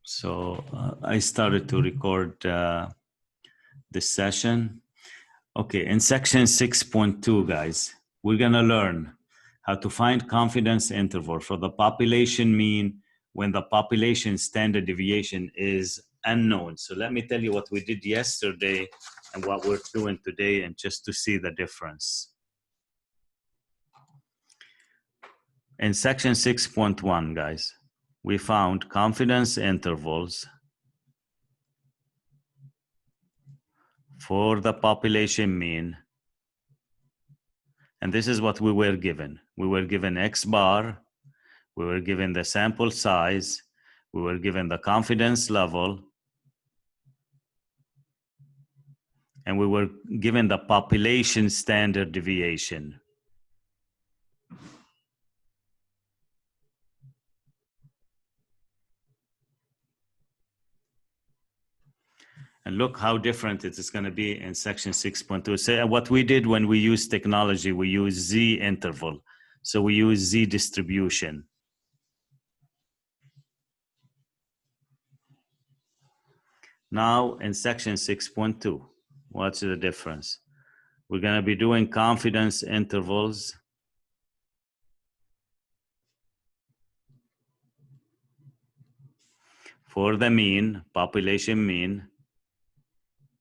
So I started to record this session. Okay, in section 6.2, guys, we're gonna learn how to find confidence interval for the population mean when the population standard deviation is unknown. So let me tell you what we did yesterday and what we're doing today, and just to see the difference. In section 6.1, guys, we found confidence intervals for the population mean. And this is what we were given. We were given X bar, we were given the sample size, we were given the confidence level, and we were given the population standard deviation. And look how different it is going to be in section 6.2. So what we did when we use technology, we use Z interval. So we use Z distribution. Now in section 6.2, what's the difference? We're going to be doing confidence intervals for the mean, population mean.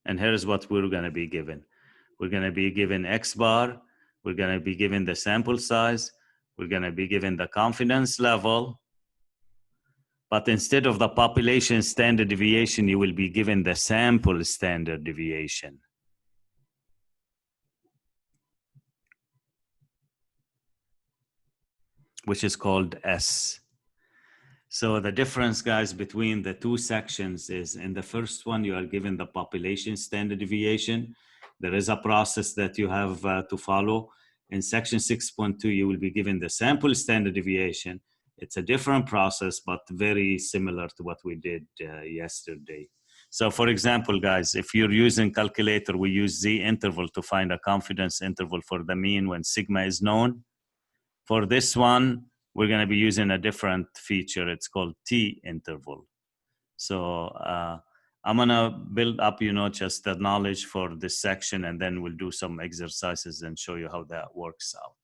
And here's what we're going to be given. We're going to be given X bar. We're going to be given the sample size. We're going to be given the confidence level. But instead of the population standard deviation, you will be given the sample standard deviation. Which is called S. So the difference, guys, between the two sections is in the first one, you are given the population standard deviation. There is a process that you have to follow. In section 6.2, you will be given the sample standard deviation. It's a different process, but very similar to what we did yesterday. So for example, guys, if you're using calculator, we use Z interval to find a confidence interval for the mean when sigma is known. For this one, we're going to be using a different feature. It's called T interval. So I'm going to build up, just the knowledge for this section, and then we'll do some exercises and show you how that works out.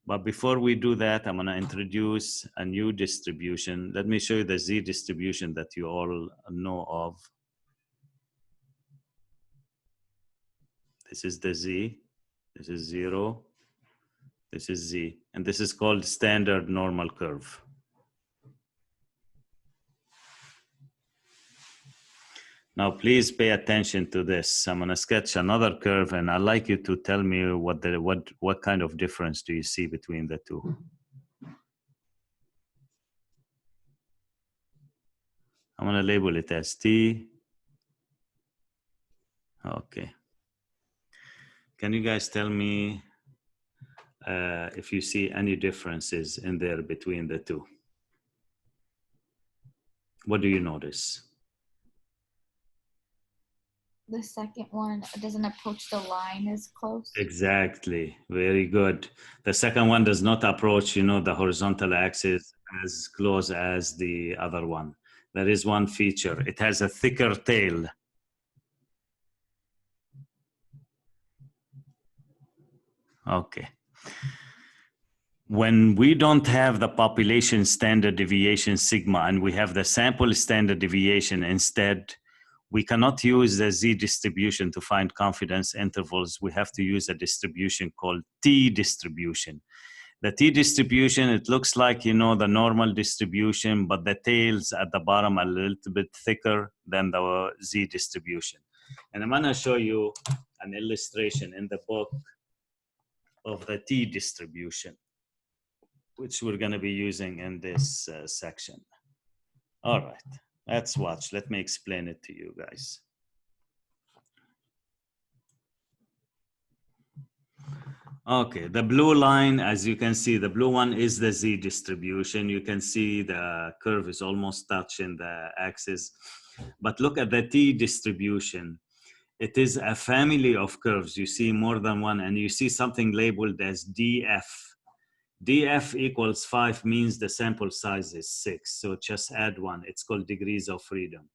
But before we do that, I'm going to introduce a new distribution. Let me show you the Z distribution that you all know of. This is the Z. This is 0. This is Z, and this is called standard normal curve. Now, please pay attention to this. I'm gonna sketch another curve, and I'd like you to tell me what kind of difference do you see between the two? I'm gonna label it as T. Okay. Can you guys tell me if you see any differences in there between the two? What do you notice? The second one doesn't approach the line as close. Exactly. Very good. The second one does not approach, the horizontal axis as close as the other one. That is one feature. It has a thicker tail. Okay. When we don't have the population standard deviation sigma and we have the sample standard deviation instead, we cannot use the Z distribution to find confidence intervals. We have to use a distribution called T distribution. The T distribution, it looks like, the normal distribution, but the tails at the bottom are a little bit thicker than the Z distribution. And I'm gonna show you an illustration in the book of the T distribution, which we're gonna be using in this section. All right, let's watch. Let me explain it to you guys. Okay, the blue line, as you can see, the blue one is the Z distribution. You can see the curve is almost touching the axis. But look at the T distribution. It is a family of curves. You see more than one, and you see something labeled as DF. df equals 5 means the sample size is 6. So just add 1. It's called degrees of freedom.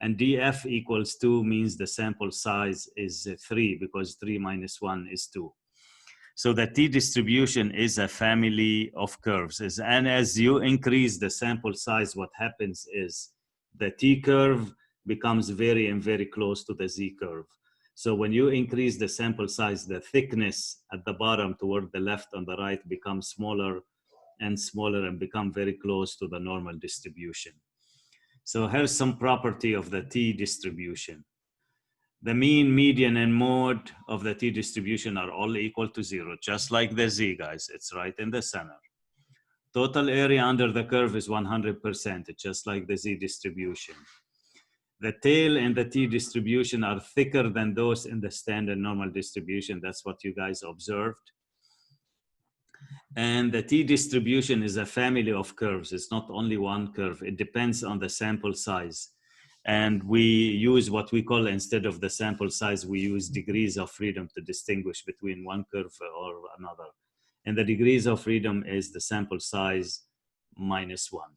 And df equals 2 means the sample size is 3, because 3 minus 1 is 2. So the t-distribution is a family of curves. And as you increase the sample size, what happens is the t-curve becomes very and very close to the z-curve. So when you increase the sample size, the thickness at the bottom toward the left and the right becomes smaller and smaller and become very close to the normal distribution. So here's some property of the t-distribution. The mean, median, and mode of the t-distribution are all equal to 0, just like the z, guys. It's right in the center. Total area under the curve is 100%, just like the z distribution. The tail and the t-distribution are thicker than those in the standard normal distribution. That's what you guys observed. And the t-distribution is a family of curves. It's not only one curve. It depends on the sample size. And we use what we call, instead of the sample size, we use degrees of freedom to distinguish between one curve or another. And the degrees of freedom is the sample size minus 1.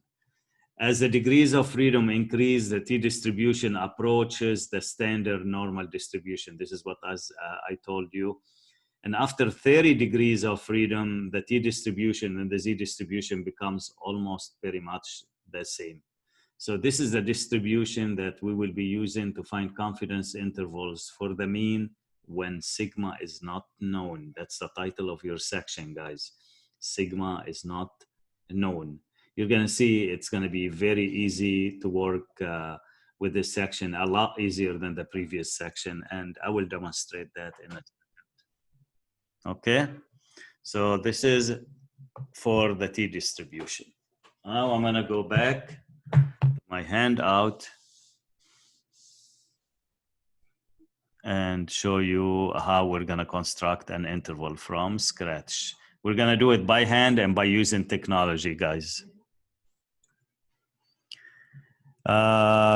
As the degrees of freedom increase, the t-distribution approaches the standard normal distribution. This is what I told you. And after 30 degrees of freedom, the t-distribution and the z-distribution becomes almost very much the same. So this is the distribution that we will be using to find confidence intervals for the mean when sigma is not known. That's the title of your section, guys. Sigma is not known. You're going to see it's going to be very easy to work with this section, a lot easier than the previous section, and I will demonstrate that in a second. Okay, so this is for the t-distribution. Now I'm going to go back my handout and show you how we're going to construct an interval from scratch. We're going to do it by hand and by using technology, guys.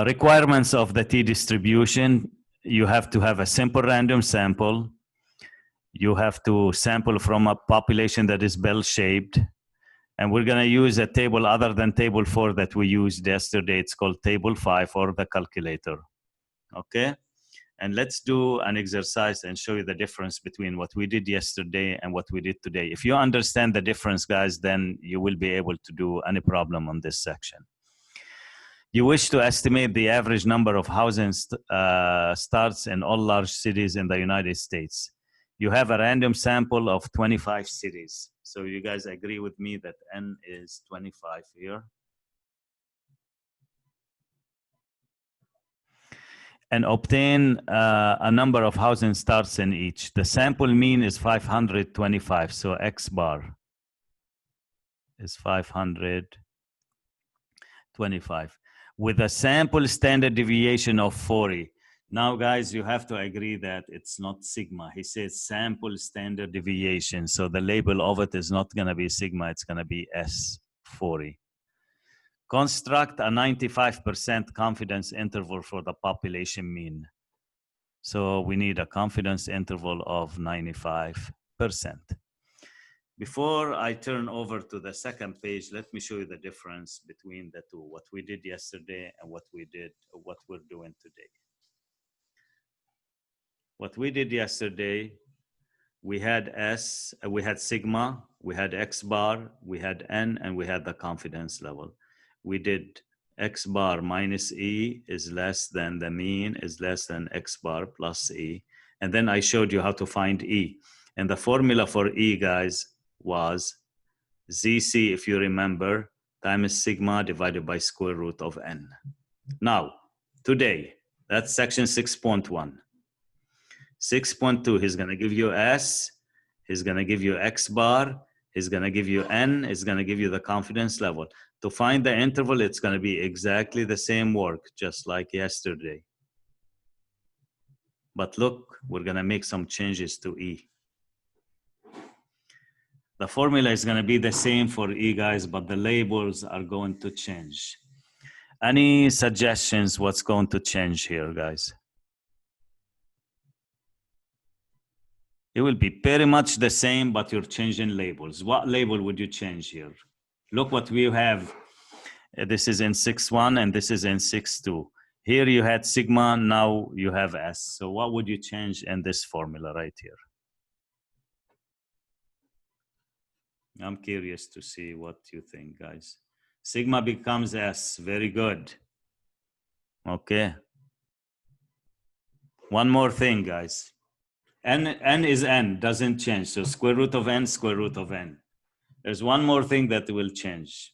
Requirements of the t-distribution: you have to have a simple random sample. You have to sample from a population that is bell-shaped. And we're going to use a table other than table 4 that we used yesterday. It's called table 5, or the calculator. Okay? And let's do an exercise and show you the difference between what we did yesterday and what we did today. If you understand the difference, guys, then you will be able to do any problem on this section. You wish to estimate the average number of housing starts in all large cities in the United States. You have a random sample of 25 cities. So you guys agree with me that N is 25 here. And obtain a number of housing starts in each. The sample mean is 525. So X bar is 525. With a sample standard deviation of 40. Now, guys, you have to agree that it's not sigma. He says sample standard deviation. So the label of it is not going to be sigma. It's going to be S40. Construct a 95% confidence interval for the population mean. So we need a confidence interval of 95%. Before I turn over to the second page, let me show you the difference between the two, what we did yesterday and what we're doing today. What we did yesterday, we had sigma, we had X bar, we had N, and we had the confidence level. We did X bar minus E is less than the mean is less than X bar plus E. And then I showed you how to find E. And the formula for E, guys, was ZC, if you remember, times sigma divided by square root of N. Now, today, that's section 6.1. 6.2, he's going to give you S, he's going to give you X bar, he's going to give you N, he's going to give you the confidence level. To find the interval, it's going to be exactly the same work, just like yesterday. But look, we're going to make some changes to E. The formula is going to be the same for E, guys, but the labels are going to change. Any suggestions what's going to change here, guys? It will be pretty much the same, but you're changing labels. What label would you change here? Look what we have. This is in 6.1 and this is in 6.2. Here you had sigma, now you have S. So what would you change in this formula right here? I'm curious to see what you think, guys. Sigma becomes S, very good. Okay. One more thing, guys. N is N, doesn't change. So square root of N, square root of N. There's one more thing that will change.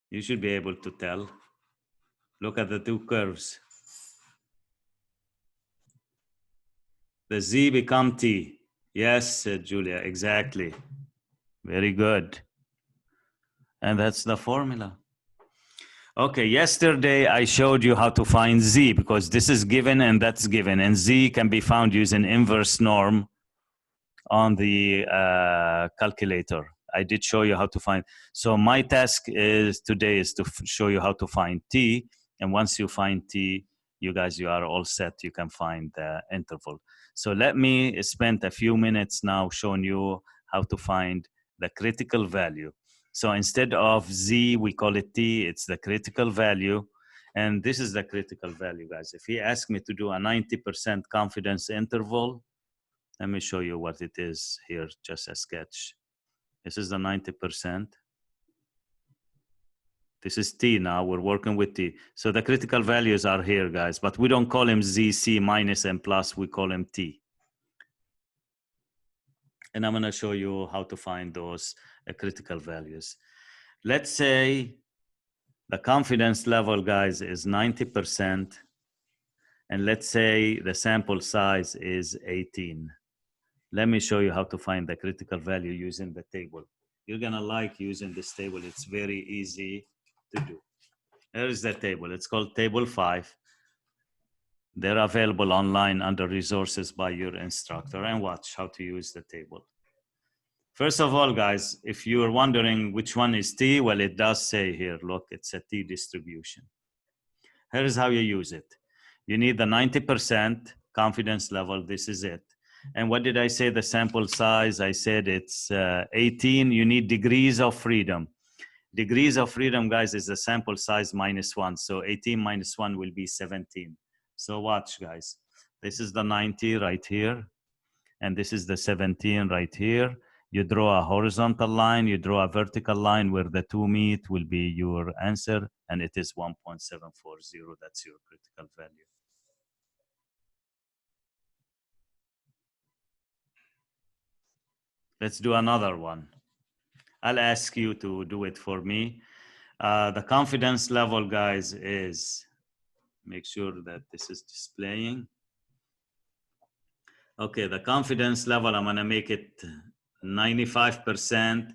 You should be able to tell. Look at the two curves. The Z become T. Yes, Julia, exactly. Very good. And that's the formula. Okay, yesterday I showed you how to find Z because this is given and that's given. And Z can be found using inverse norm on the calculator. I did show you how to find. So my task is today is to show you how to find T. And once you find T, you guys, you are all set. You can find the interval. So let me spend a few minutes now showing you how to find the critical value. So instead of Z, we call it T. It's the critical value. And this is the critical value, guys. If he asked me to do a 90% confidence interval, let me show you what it is here, just a sketch. This is the 90%. This is T now, we're working with T. So the critical values are here, guys, but we don't call him Z, C minus, and plus, we call him T. And I'm gonna show you how to find those critical values. Let's say the confidence level, guys, is 90%. And let's say the sample size is 18. Let me show you how to find the critical value using the table. You're gonna like using this table. It's very easy to do. Here's the table. It's called Table 5. They're available online under resources by your instructor, and watch how to use the table. First of all, guys, if you're wondering which one is T, well, it does say here, look, it's a T distribution. Here's how you use it. You need the 90% confidence level. This is it. And what did I say the sample size? I said it's 18. You need degrees of freedom. Degrees of freedom, guys, is the sample size minus 1. So 18 minus 1 will be 17. So watch, guys. This is the 90 right here. And this is the 17 right here. You draw a horizontal line. You draw a vertical line where the two meet will be your answer. And it is 1.740. That's your critical value. Let's do another one. I'll ask you to do it for me. The confidence level, guys, is, make sure that this is displaying. Okay, the confidence level, I'm gonna make it 95%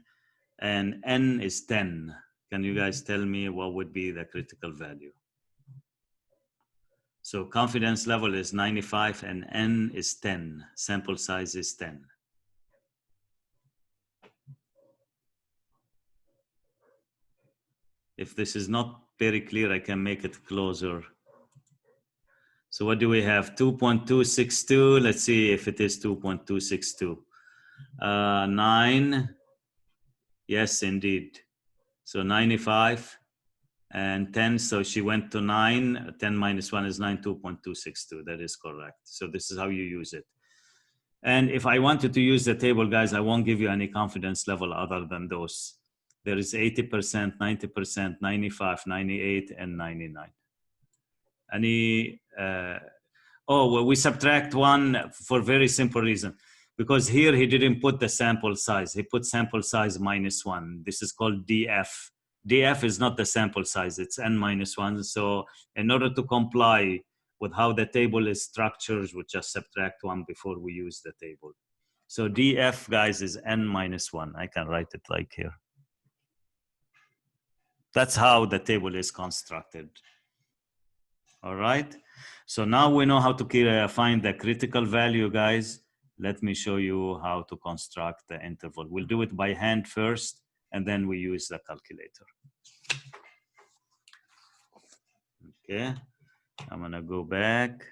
and N is 10. Can you guys tell me what would be the critical value? So confidence level is 95 and N is 10. Sample size is 10. If this is not very clear, I can make it closer. So what do we have? 2.262. Let's see if it is 2.262. 9. Yes, indeed. So 95 and 10. So she went to 9. 10 minus 1 is 9, 2.262. That is correct. So this is how you use it. And if I wanted to use the table, guys, I won't give you any confidence level other than those. There is 80%, 90%, 95, 98, and 99. Any, well, we subtract 1 for very simple reason. Because here he didn't put the sample size. He put sample size minus 1. This is called DF. DF is not the sample size. It's N minus 1. So in order to comply with how the table is structured, we just subtract 1 before we use the table. So DF, guys, is N minus 1. I can write it like here. That's how the table is constructed. All right. So now we know how to find the critical value, guys. Let me show you how to construct the interval. We'll do it by hand first, and then we use the calculator. Okay. I'm gonna go back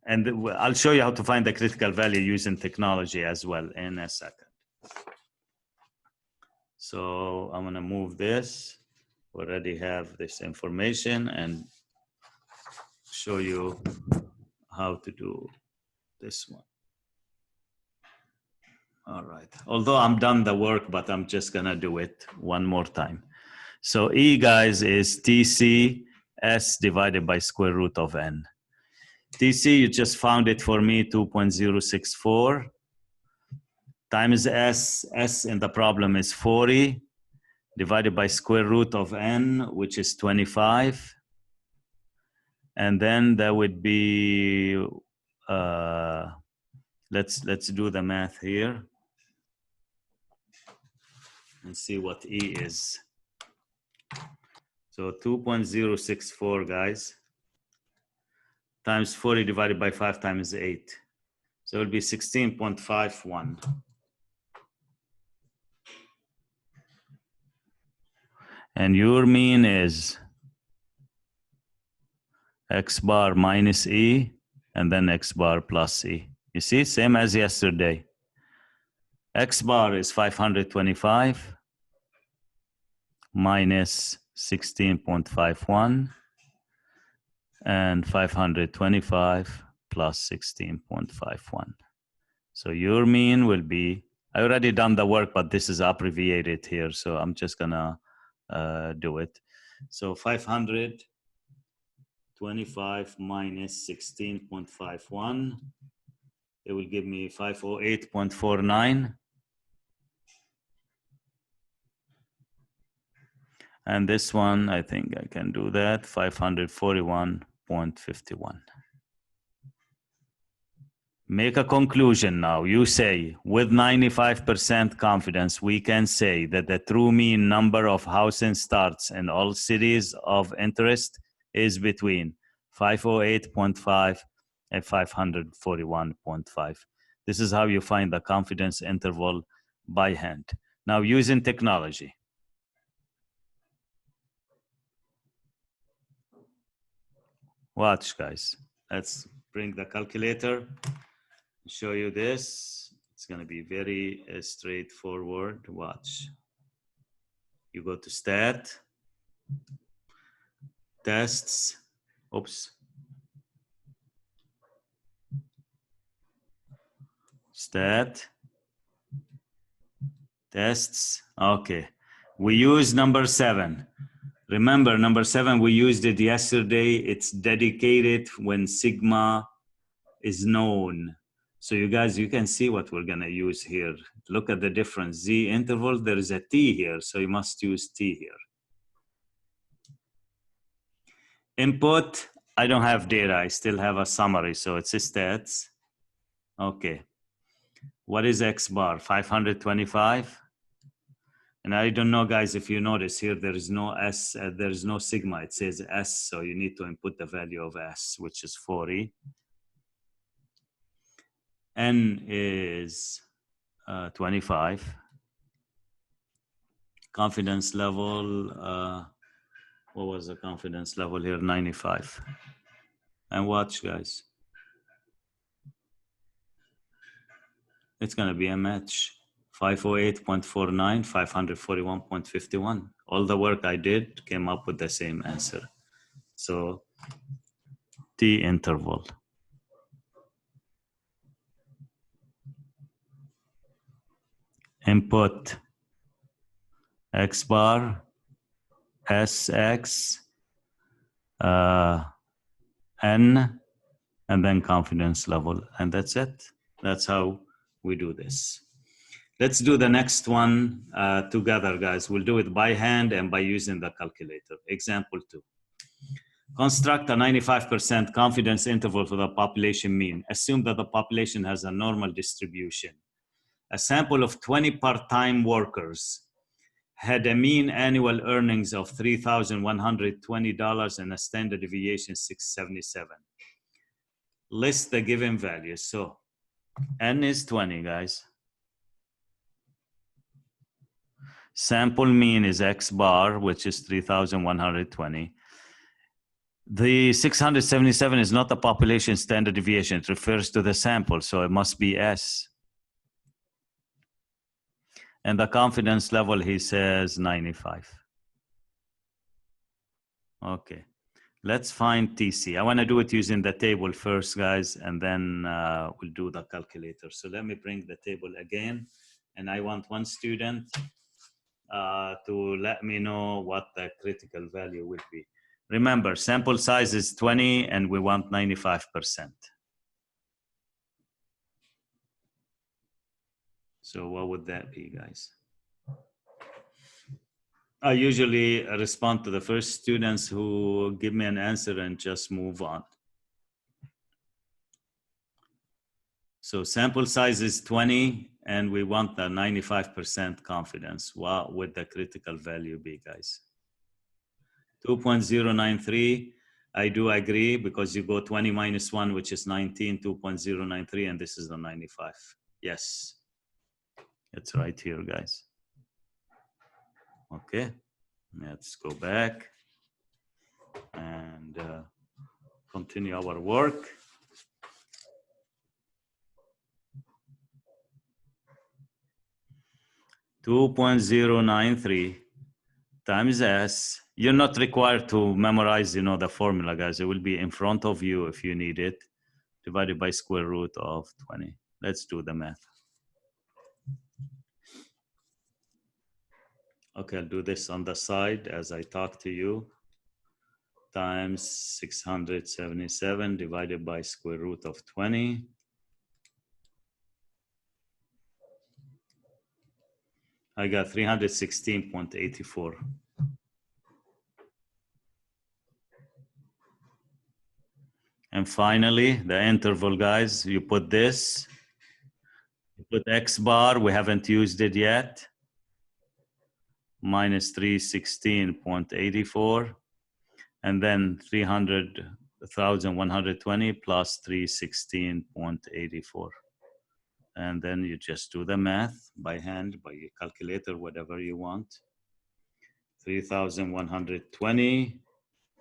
And I'll show you how to find the critical value using technology as well in a second. So I'm gonna move this. Already have this information and show you how to do this one. All right, although I'm done the work, but I'm just gonna do it one more time. So E, guys, is TCS divided by square root of N. TC, you just found it for me, 2.064 times S. S in the problem is 40 divided by square root of N, which is 25. And then there would be, let's do the math here and see what E is. So 2.064, guys, times 40 divided by 5 times 8. So it will be 16.51. And your mean is X bar minus E and then X bar plus E. You see, same as yesterday. X bar is 525 minus 16.51 and 525 plus 16.51. So your mean will be, I already done the work, but this is abbreviated here, so I'm just gonna do it. So 525 minus 16.51, it will give me 508.49. And this one, I think I can do that, 541.51. Make a conclusion now. You say, with 95% confidence, we can say that the true mean number of housing starts in all cities of interest is between 508.5 and 541.5. This is how you find the confidence interval by hand. Now, using technology. Watch, guys. Let's bring the calculator. Show you this. It's going to be very straightforward. Watch. You go to stat, tests. Oops. Stat, tests. Okay. We use number 7. Remember, number 7, we used it yesterday. It's dedicated when sigma is known. So you guys, you can see what we're gonna use here. Look at the difference. Z interval, there is a T here, so you must use T here. Input, I don't have data. I still have a summary, so it's stats. Okay. What is X bar? 525. And I don't know, guys, if you notice here, there is no S, there is no sigma. It says S, so you need to input the value of S, which is 40. N is 25. Confidence level, what was the confidence level here? 95. And watch, guys. It's going to be a match. 508.49, 541.51. All the work I did came up with the same answer. So T interval. Input X bar, SX, N, and then confidence level. And that's it. That's how we do this. Let's do the next one together, guys. We'll do it by hand and by using the calculator. Example 2. Construct a 95% confidence interval for the population mean. Assume that the population has a normal distribution. A sample of 20 part-time workers had a mean annual earnings of $3,120 and a standard deviation 677. List the given values. So N is 20, guys. Sample mean is X bar, which is 3,120. The 677 is not the population standard deviation. It refers to the sample, so it must be S. And the confidence level, he says 95. Okay, let's find TC. I want to do it using the table first, guys, and then we'll do the calculator. So let me bring the table again, and I want one student to let me know what the critical value would be. Remember, sample size is 20 and we want 95%. So what would that be, guys? I usually respond to the first students who give me an answer and just move on. So sample size is 20 and we want the 95% confidence. What would the critical value be, guys? 2.093. I do agree because you go 20 minus 1, which is 19, 2.093, and this is the 95. Yes, it's right here, guys. Okay, let's go back and continue our work. $2.093 times S. You're not required to memorize, the formula, guys. It will be in front of you if you need it, divided by square root of 20. Let's do the math. Okay, I'll do this on the side as I talk to you. Times 677 divided by square root of 20. I got 316.84. And finally, the interval, guys, you put this, you put X bar, we haven't used it yet, minus 316.84, and then 300,120 plus 316.84. And then you just do the math by hand, by your calculator, whatever you want. 3,120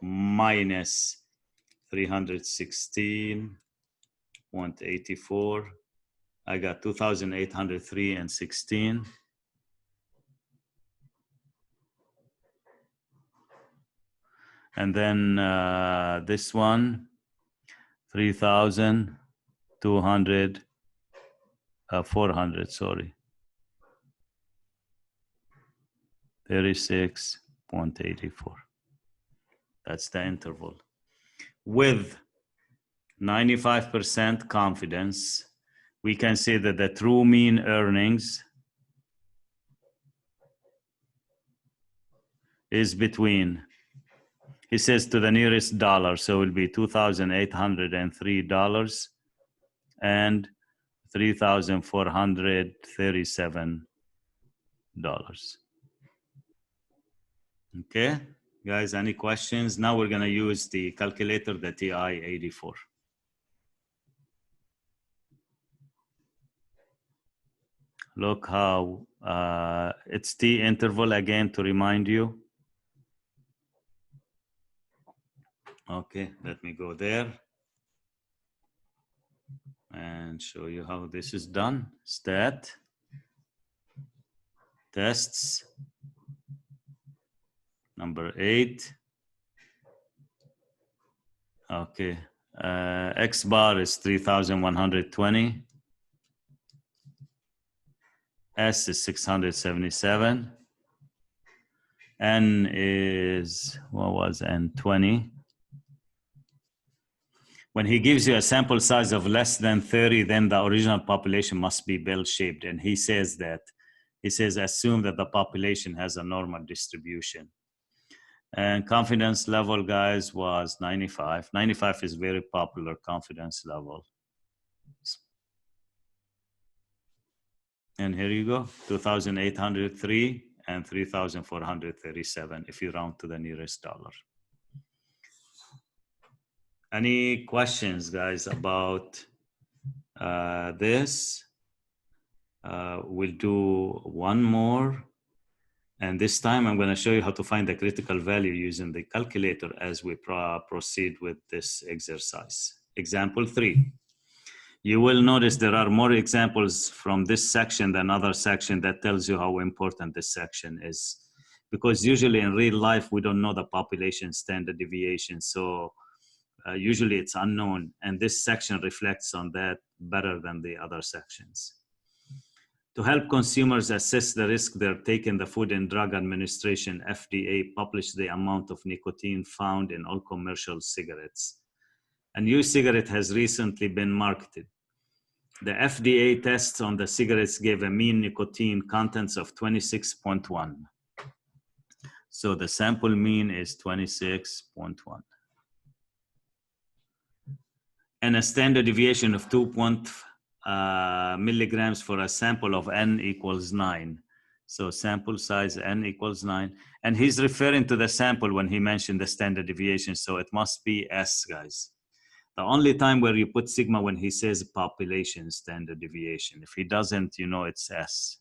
minus 316.84. I got 2,803 and 16. And then this one, 3,200, 400, sorry. 36.84. That's the interval. With 95% confidence, we can say that the true mean earnings is between, he says to the nearest dollar, so it will be $2,803 and $3,437. Okay, guys, any questions? Now we're gonna use the calculator, the TI-84. Look how it's T interval again to remind you. Okay, let me go there and show you how this is done. Stat, tests, number 8. Okay, X bar is 3,120. S is 677. N is, what was N? 20. When he gives you a sample size of less than 30, then the original population must be bell-shaped. And he says assume that the population has a normal distribution. And confidence level, guys, was 95. 95 is very popular confidence level. And here you go, 2,803 and 3,437 if you round to the nearest dollar. Any questions, guys, about this? We'll do one more And this time I'm going to show you how to find the critical value using the calculator as we proceed with this exercise. Example 3. You will notice there are more examples from this section than other section that tells you how important this section is. Because usually in real life, we don't know the population standard deviation. So usually it's unknown. And this section reflects on that better than the other sections. To help consumers assess the risk they're taking, the Food and Drug Administration, FDA, published the amount of nicotine found in all commercial cigarettes. A new cigarette has recently been marketed. The FDA tests on the cigarettes gave a mean nicotine contents of 26.1. So the sample mean is 26.1. And a standard deviation of 2 milligrams for a sample of N equals 9. So sample size N equals 9. And he's referring to the sample when he mentioned the standard deviation. So it must be S, guys. The only time where you put sigma when he says population standard deviation. If he doesn't, you know it's S.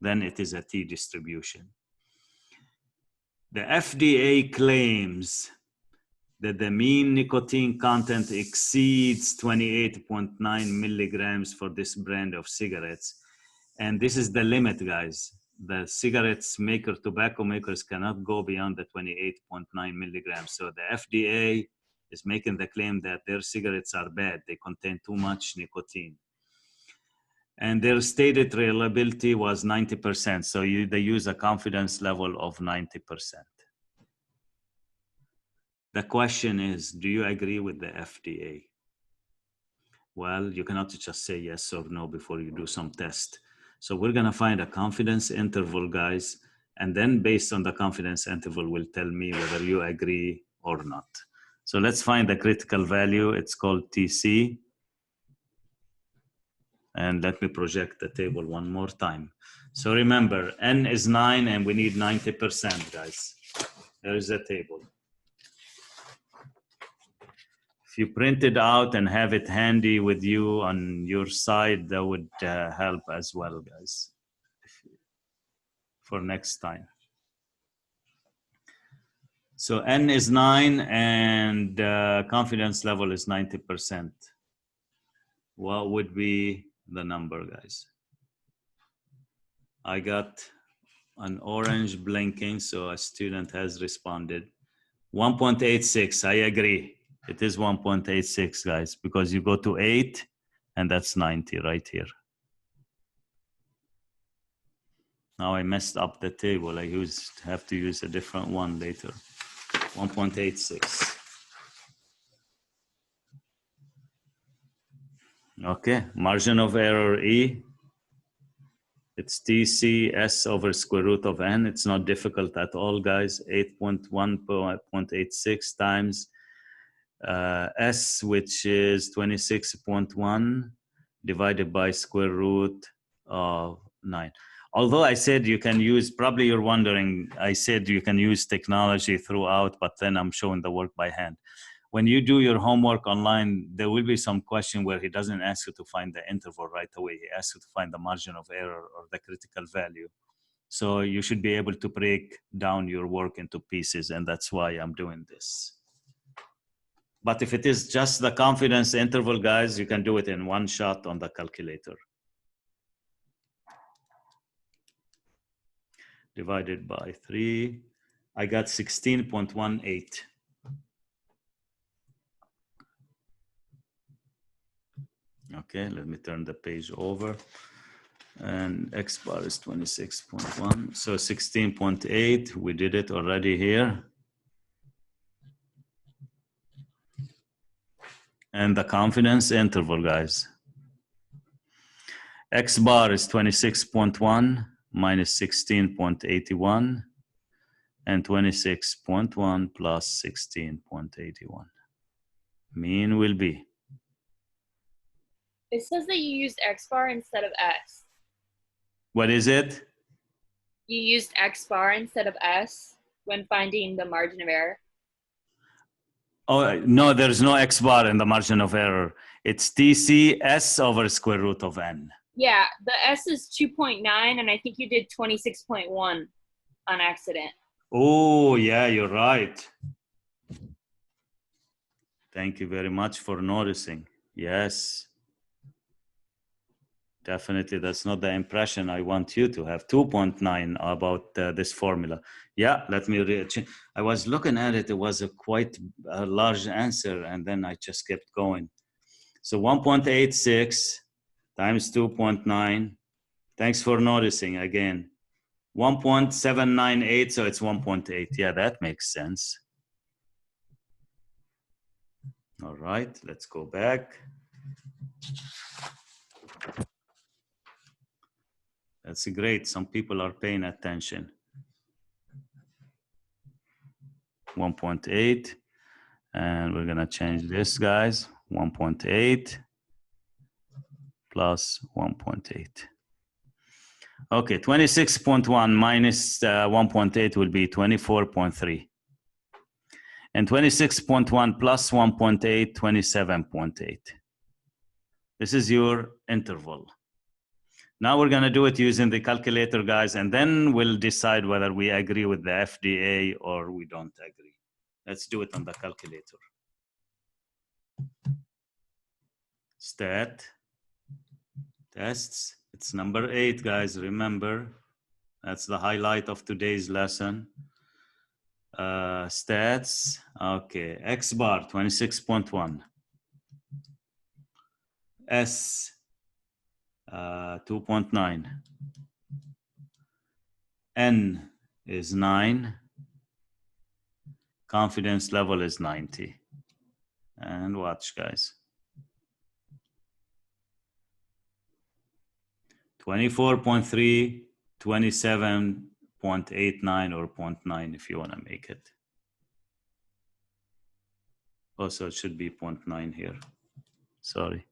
Then it is a T distribution. The FDA claims that the mean nicotine content exceeds 28.9 milligrams for this brand of cigarettes. And this is the limit, guys. The cigarettes maker, tobacco makers cannot go beyond the 28.9 milligrams. So the FDA is making the claim that their cigarettes are bad. They contain too much nicotine. And their stated reliability was 90%. So they use a confidence level of 90%. The question is, do you agree with the FDA? Well, you cannot just say yes or no before you do some test. So we're going to find a confidence interval, guys. And then based on the confidence interval will tell me whether you agree or not. So let's find the critical value. It's called TC. And let me project the table one more time. So remember, N is 9 and we need 90%, guys. There is a table. If you print it out and have it handy with you on your side, that would help as well, guys, for next time. So N is 9 and confidence level is 90%. What would be the number, guys? I got an orange blinking, so a student has responded. 1.86, I agree. It is 1.86, guys, because you go to 8 and that's 90 right here. Now I messed up the table. I have to use a different one later. 1.86. Okay, margin of error E. It's TCS over square root of N. It's not difficult at all, guys. 8.1.86 times S, which is 26.1 divided by square root of 9. Although I said you can use, probably you're wondering, I said you can use technology throughout, but then I'm showing the work by hand. When you do your homework online, there will be some question where he doesn't ask you to find the interval right away. He asks you to find the margin of error or the critical value. So you should be able to break down your work into pieces, and that's why I'm doing this. But if it is just the confidence interval, guys, you can do it in one shot on the calculator. Divided by 3, I got 16.18. Okay, let me turn the page over. And X bar is 26.1. So 16.8, we did it already here. And the confidence interval, guys. X bar is 26.1 minus 16.81 and 26.1 plus 16.81. Mean will be. It says that you used X bar instead of S. What is it? You used X bar instead of S when finding the margin of error. Oh, no, there's no X bar in the margin of error. It's TCS over square root of N. Yeah, the S is 2.9, and I think you did 26.1. on accident. Oh, yeah, you're right. Thank you very much for noticing. Yes. Definitely, that's not the impression I want you to have. 2.9 about this formula. Yeah, let me I was looking at it. It was a quite a large answer, and then I just kept going. So 1.86 times 2.9. Thanks for noticing again. 1.798, so it's 1.8. Yeah, that makes sense. All right, let's go back. That's great. Some people are paying attention. 1.8. And we're going to change this, guys. 1.8 plus 1.8. Okay, 26.1 minus 1.8 will be 24.3. And 26.1 plus 1.8, 27.8. This is your interval. Now we're going to do it using the calculator, guys, and then we'll decide whether we agree with the FDA or we don't agree. Let's do it on the calculator. Stat, tests. It's number 8, guys, remember. That's the highlight of today's lesson. Stats, okay, X bar, 26.1. S, 2.9. N is 9. Confidence level is 90. And watch, guys. 24.3, 27.89 or 0.9 if you want to make it. Also, it should be 0.9 here. Sorry.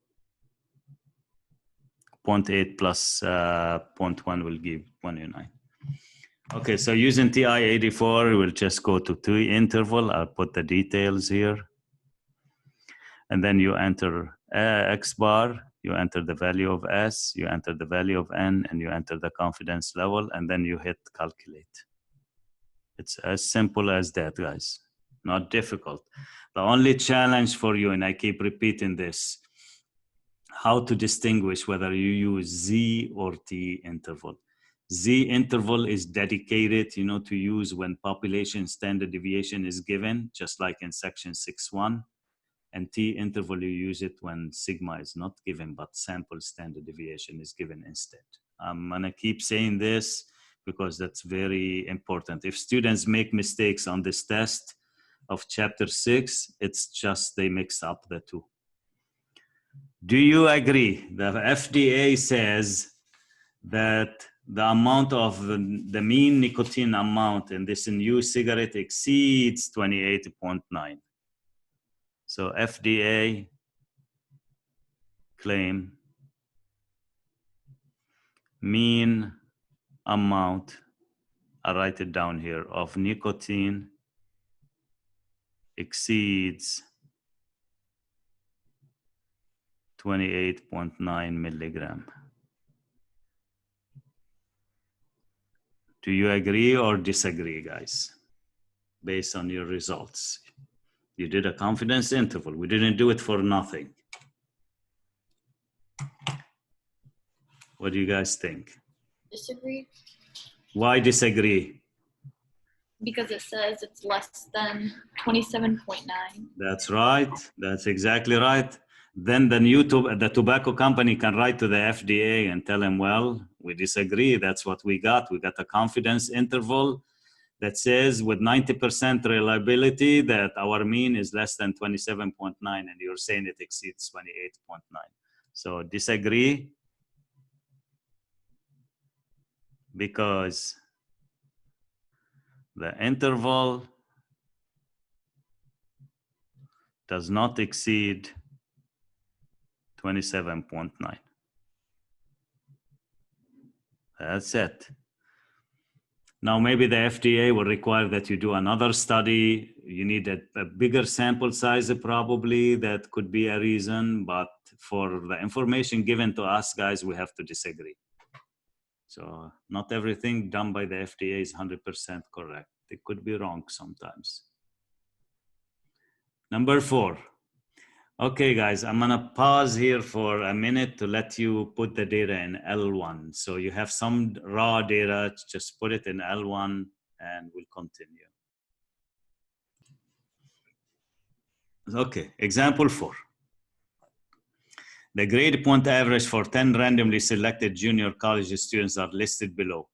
0.8 plus 0.1 will give 109. Okay, so using TI-84, we'll just go to T interval. I'll put the details here. And then you enter X bar, you enter the value of S, you enter the value of N, and you enter the confidence level, and then you hit calculate. It's as simple as that, guys. Not difficult. The only challenge for you, and I keep repeating this, how to distinguish whether you use Z or T interval. Z interval is dedicated, to use when population standard deviation is given, just like in section 6.1. And T interval, you use it when sigma is not given, but sample standard deviation is given instead. I'm gonna keep saying this because that's very important. If students make mistakes on this test of chapter 6, it's just they mix up the two. Do you agree? The FDA says that the amount of the mean nicotine amount in this new cigarette exceeds 28.9. So FDA claim mean amount, I write it down here, of nicotine exceeds 28.9 milligram. Do you agree or disagree, guys? Based on your results. You did a confidence interval. We didn't do it for nothing. What do you guys think? Disagree. Why disagree? Because it says it's less than 27.9. That's right. That's exactly right. Then the tobacco company can write to the FDA and tell them, well, we disagree. That's what we got. We got a confidence interval that says with 90% reliability that our mean is less than 27.9, and you're saying it exceeds 28.9. So disagree because the interval does not exceed 27.9. That's it. Now, maybe the FDA will require that you do another study. You need a bigger sample size, probably. That could be a reason. But for the information given to us, guys, we have to disagree. So not everything done by the FDA is 100% correct. It could be wrong sometimes. Number 4. Okay, guys, I'm gonna pause here for a minute to let you put the data in L1. So you have some raw data, just put it in L1 and we'll continue. Okay, example 4. The grade point average for 10 randomly selected junior college students are listed below.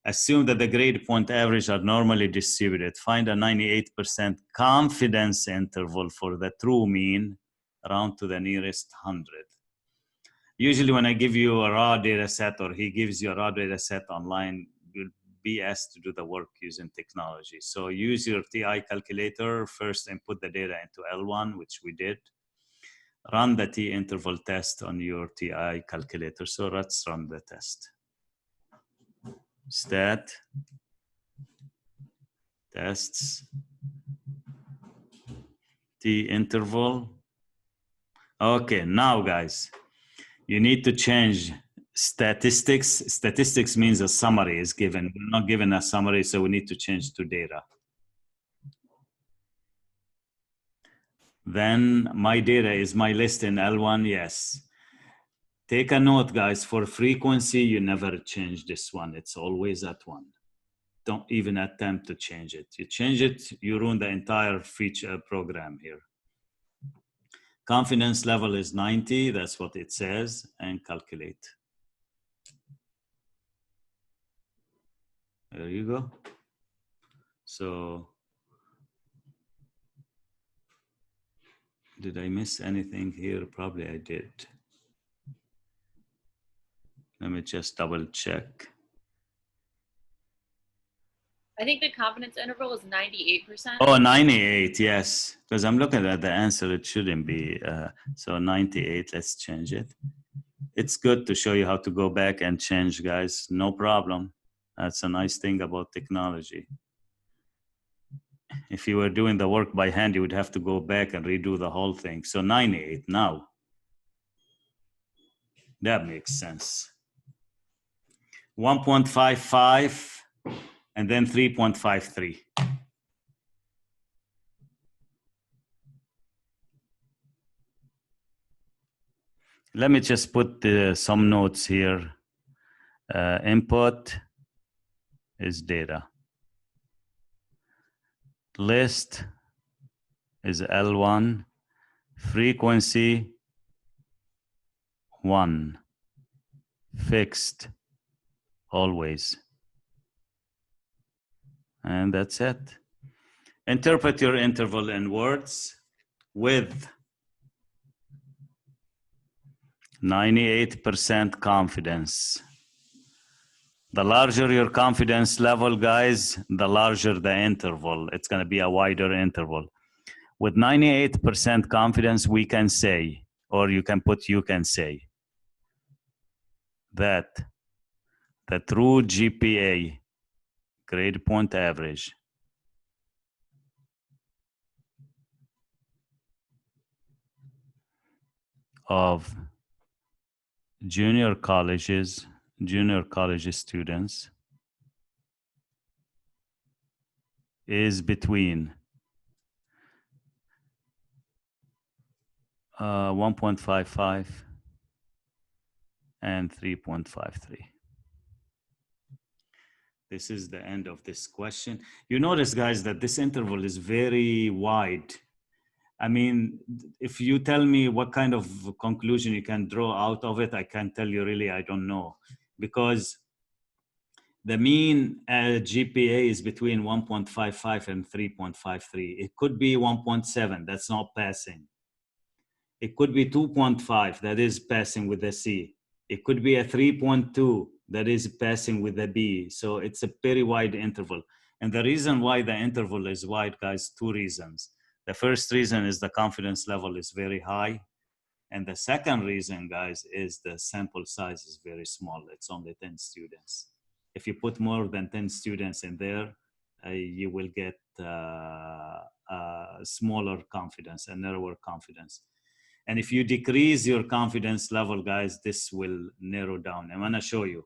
Assume that the grade point average are normally distributed. Find a 98% confidence interval for the true mean, round to the nearest 100. Usually when I give you a raw data set or he gives you a raw data set online, you'll be asked to do the work using technology. So use your TI calculator, first input the data into L1, which we did. Run the t-interval test on your TI calculator. So let's run the test. Stat, tests, t-interval. Okay, now guys, you need to change statistics. Statistics means a summary is given. We're not given a summary, so we need to change to data. Then my data is my list in L1, yes. Take a note, guys, for frequency, you never change this one. It's always at 1. Don't even attempt to change it. You change it, you ruin the entire feature program here. Confidence level is 90, that's what it says, and calculate. There you go. So, did I miss anything here? Probably I did. Let me just double check. I think the confidence interval is 98%. Oh, 98, yes. Because I'm looking at the answer, it shouldn't be. So 98, let's change it. It's good to show you how to go back and change, guys. No problem. That's a nice thing about technology. If you were doing the work by hand, you would have to go back and redo the whole thing. So 98 now. That makes sense. 1.55 and then 3.53. Let me just put some notes here. Input is data. List is L1. Frequency 1. Fixed always. And that's it. Interpret your interval in words with 98% confidence. The larger your confidence level, guys, the larger the interval. It's going to be a wider interval. With 98% confidence, we can say, or you can say, that the true GPA, grade point average, of junior college students is between 1.55 and 3.53. This is the end of this question. You notice, guys, that this interval is very wide. I mean, if you tell me what kind of conclusion you can draw out of it, I can tell you really, I don't know. Because the mean GPA is between 1.55 and 3.53. It could be 1.7, that's not passing. It could be 2.5, that is passing with a C. It could be a 3.2, that is passing with a B. So it's a very wide interval. And the reason why the interval is wide, guys, 2 reasons. The first reason is the confidence level is very high. And the second reason, guys, is the sample size is very small. It's only 10 students. If you put more than 10 students in there, you will get smaller confidence, a narrower confidence. And if you decrease your confidence level, guys, this will narrow down. I'm gonna show you.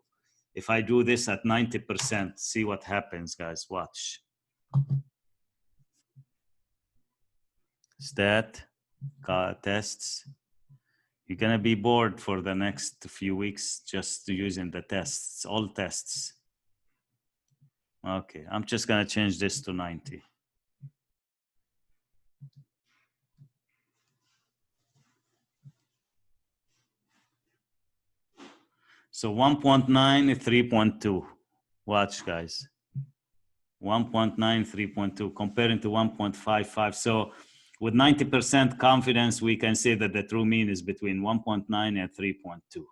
If I do this at 90%, see what happens, guys. Watch. Stat, tests. You're going to be bored for the next few weeks just using the tests, all tests. Okay, I'm just going to change this to 90. So 1.9 is 3.2. Watch, guys. 1.9, 3.2, comparing to 1.55. So with 90% confidence, we can say that the true mean is between 1.9 and 3.2.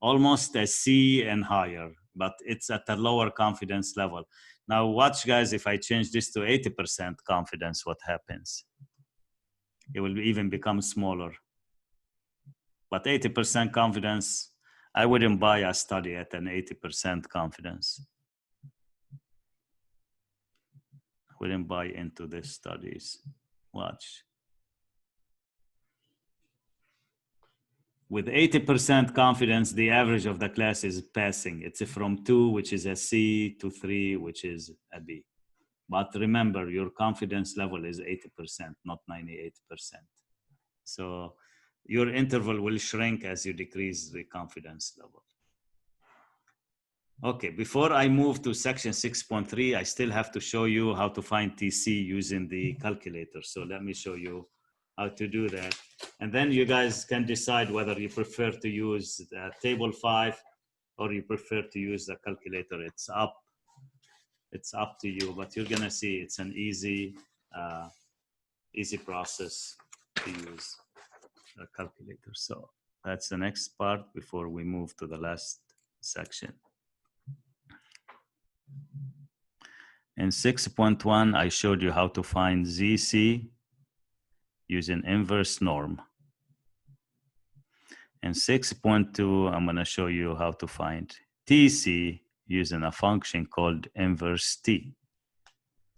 Almost a C and higher, but it's at a lower confidence level. Now watch, guys, if I change this to 80% confidence, what happens? It will even become smaller. But 80% confidence, I wouldn't buy a study at an 80% confidence. I wouldn't buy into these studies. Watch. With 80% confidence, the average of the class is passing. It's from 2, which is a C, to 3, which is a B. But remember, your confidence level is 80%, not 98%. So your interval will shrink as you decrease the confidence level. Okay, before I move to section 6.3, I still have to show you how to find TC using the calculator. So let me show you how to do that. And then you guys can decide whether you prefer to use table 5 or you prefer to use the calculator. It's up to you, but you're gonna see it's an easy process to use a calculator. So that's the next part before we move to the last section. In 6.1, I showed you how to find ZC using inverse norm. In 6.2, I'm going to show you how to find TC using a function called inverse T.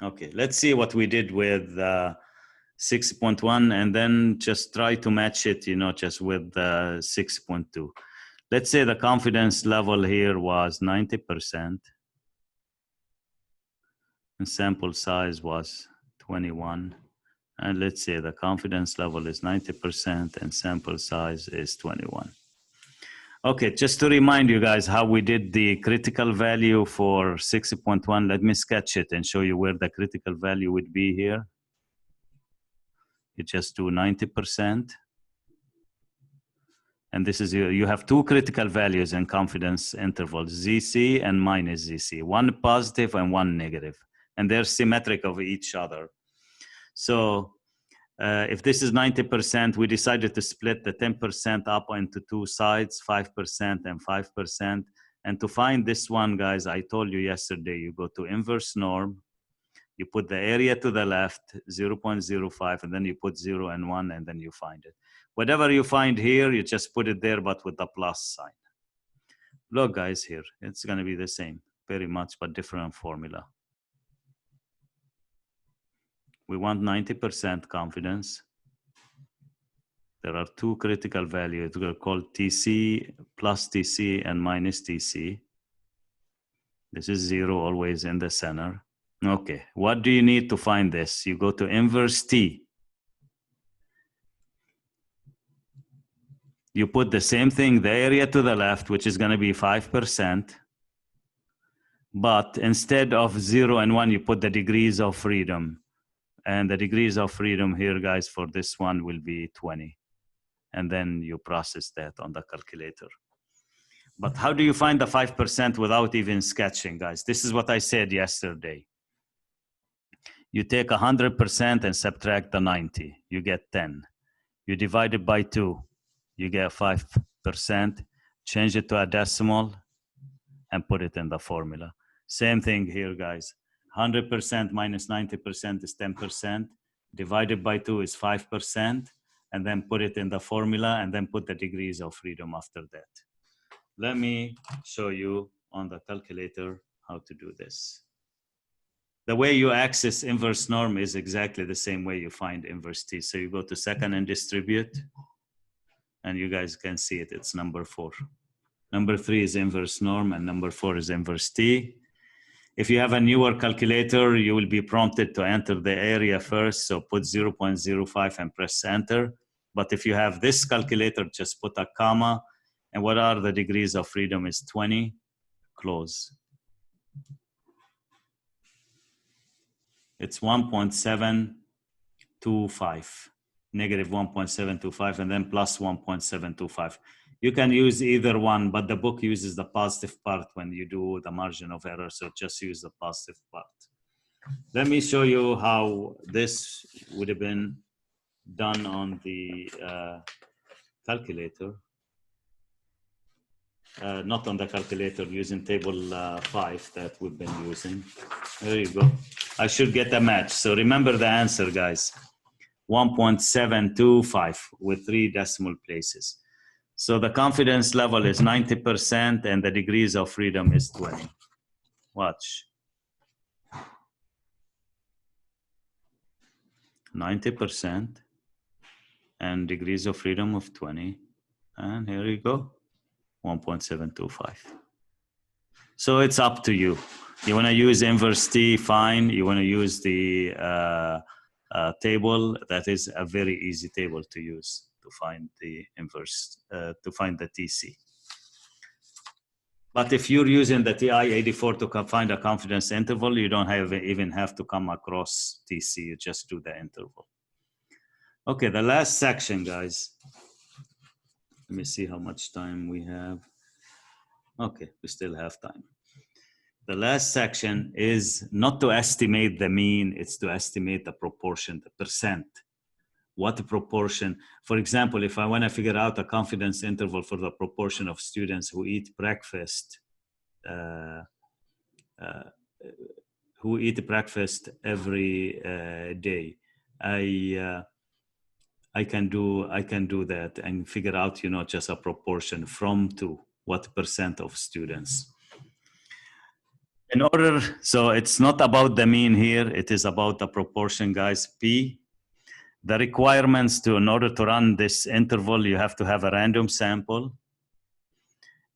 Okay, let's see what we did with 6.1 and then just try to match it, just with 6.2. Let's say the confidence level here was 90%. And sample size was 21. And let's say the confidence level is 90% and sample size is 21. Okay, just to remind you guys how we did the critical value for 6.1, let me sketch it and show you where the critical value would be here. You just do 90%. And this is, you have two critical values in confidence intervals, ZC and minus ZC, one positive and one negative. And they're symmetric of each other. So if this is 90%, we decided to split the 10% up into two sides, 5% and 5%. And to find this one, guys, I told you yesterday, you go to inverse norm, you put the area to the left, 0.05, and then you put 0 and 1, and then you find it. Whatever you find here, you just put it there, but with the plus sign. Look, guys, here, it's going to be the same, very much, but different formula. We want 90% confidence. There are two critical values. We're called TC, plus TC, and minus TC. This is 0, always in the center. Okay, what do you need to find this? You go to inverse T. You put the same thing, the area to the left, which is going to be 5%. But instead of 0 and 1, you put the degrees of freedom. And the degrees of freedom here, guys, for this one will be 20. And then you process that on the calculator. But how do you find the 5% without even sketching, guys? This is what I said yesterday. You take 100% and subtract the 90. You get 10. You divide it by 2. You get 5%. Change it to a decimal and put it in the formula. Same thing here, guys. 100% minus 90% is 10%. Divided by 2 is 5%. And then put it in the formula and then put the degrees of freedom after that. Let me show you on the calculator how to do this. The way you access inverse norm is exactly the same way you find inverse T. So you go to second and distribute, and you guys can see it, it's number 4. Number 3 is inverse norm, and number 4 is inverse t. If you have a newer calculator, you will be prompted to enter the area first, so put 0.05 and press enter. But if you have this calculator, just put a comma, and what are the degrees of freedom is 20, close. It's 1.725, negative 1.725, and then plus 1.725. You can use either one, but the book uses the positive part when you do the margin of error, so just use the positive part. Let me show you how this would have been done on the calculator. Not on the calculator, using table 5 that we've been using. There you go. I should get a match. So remember the answer, guys. 1.725 with 3 decimal places. So the confidence level is 90% and the degrees of freedom is 20. Watch. 90% and degrees of freedom of 20. And here you go, 1.725. So it's up to you. You want to use inverse t, fine. You want to use the table, that is a very easy table to use to find the inverse, to find the TC. But if you're using the TI-84 to find a confidence interval, you don't even have to come across TC, you just do the interval. Okay, the last section, guys. Let me see how much time we have. Okay, we still have time. The last section is not to estimate the mean, it's to estimate the proportion, the percent. What proportion? For example, if I want to figure out a confidence interval for the proportion of students who eat breakfast, every day, I can do that and figure out, you know, just a proportion from to what percent of students. In order, so it's not about the mean here, it is about the proportion, guys. P. The requirements in order to run this interval, you have to have a random sample.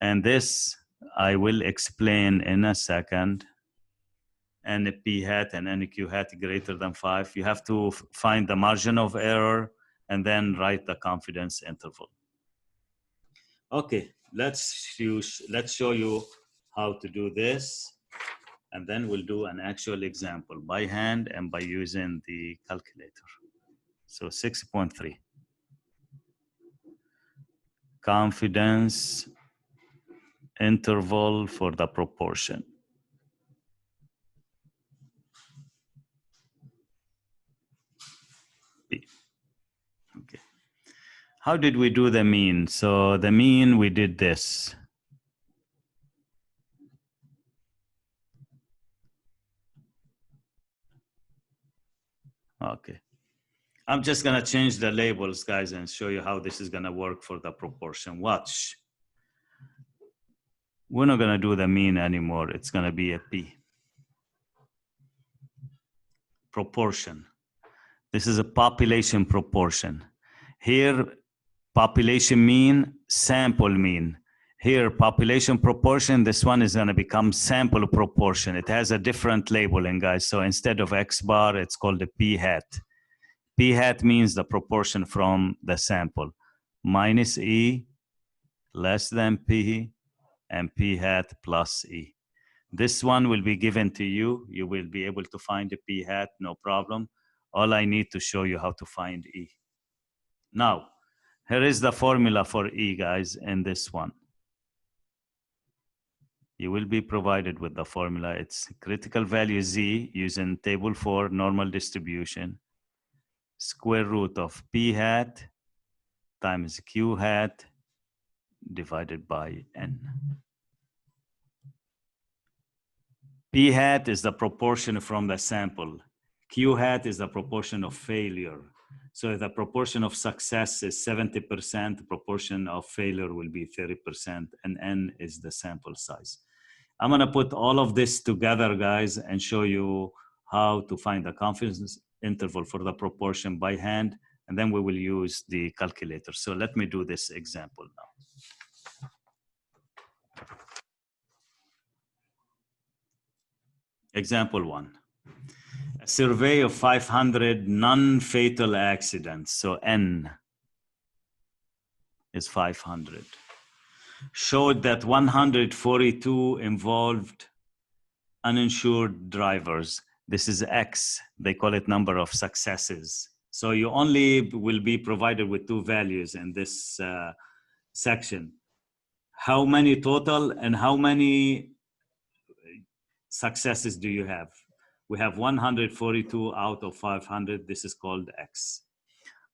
And this I will explain in a second. And P hat and NQ hat greater than 5. You have to find the margin of error and then write the confidence interval. Okay, let's show you how to do this. And then we'll do an actual example by hand and by using the calculator. So 6.3. Confidence interval for the proportion. P. Okay. How did we do the mean? So the mean, we did this. Okay. I'm just gonna change the labels, guys, and show you how this is gonna work for the proportion. Watch. We're not gonna do the mean anymore. It's gonna be a P. Proportion. This is a population proportion. Here, population mean, sample mean. Here, population proportion, this one is gonna become sample proportion. It has a different labeling, guys. So instead of X bar, it's called a P hat. P hat means the proportion from the sample. Minus E, less than P, and P hat plus E. This one will be given to you. You will be able to find a P hat, no problem. All I need to show you how to find E. Now, here is the formula for E, guys, in this one. You will be provided with the formula. It's critical value Z using table 4 normal distribution. Square root of P hat times Q hat divided by N. P hat is the proportion from the sample. Q hat is the proportion of failure. So if the proportion of success is 70%, the proportion of failure will be 30%, and N is the sample size. I'm gonna put all of this together, guys, and show you how to find the confidence interval for the proportion by hand, and then we will use the calculator. So let me do this example now. Example 1. A survey of 500 non-fatal accidents. So N is 500. Showed that 142 involved uninsured drivers. This is X. They call it number of successes. So you only will be provided with 2 values in this section. How many total and how many successes do you have? We have 142 out of 500. This is called X.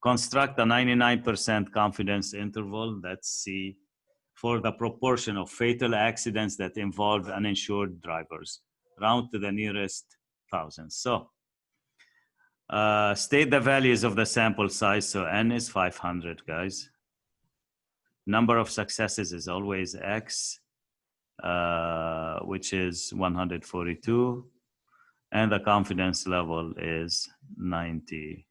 Construct a 99% confidence interval, that's C, for the proportion of fatal accidents that involve uninsured drivers. Round to the nearest thousands. So state the values of the sample size. So N is 500, guys. Number of successes is always X, which is 142. And the confidence level is 99%.